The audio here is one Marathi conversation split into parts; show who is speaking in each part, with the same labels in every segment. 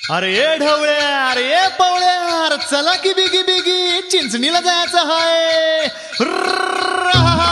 Speaker 1: अरे ये ढवळ्या, अरे ये पवळ्या, अरे चला की बिगी बिगी चिंचणीला जायचं हाय. रहा.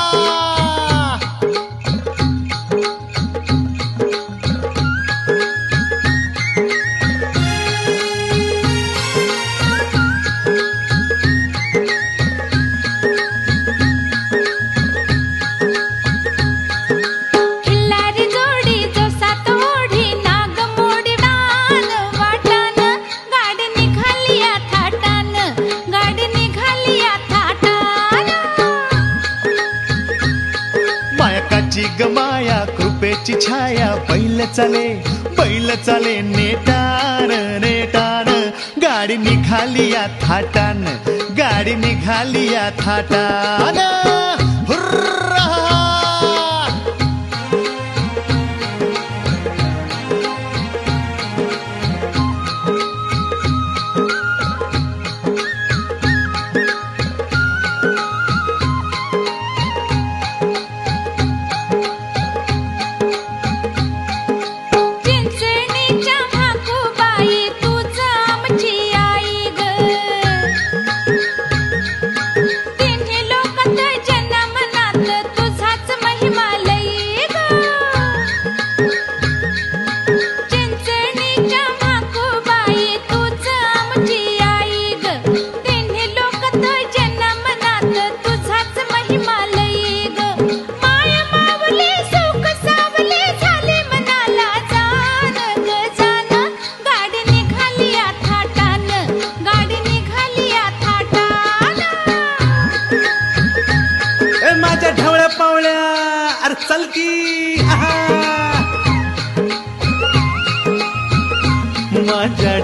Speaker 1: मायकाची गमाया कृपेची छाया बैल चाले नेटान नेटान. गाडी निघाली या थाटान, गाडी निघाली या थाटान. हुर्रा.
Speaker 2: माझ्या ढवळ्या पावळ्या, अरे चल की. माझ्या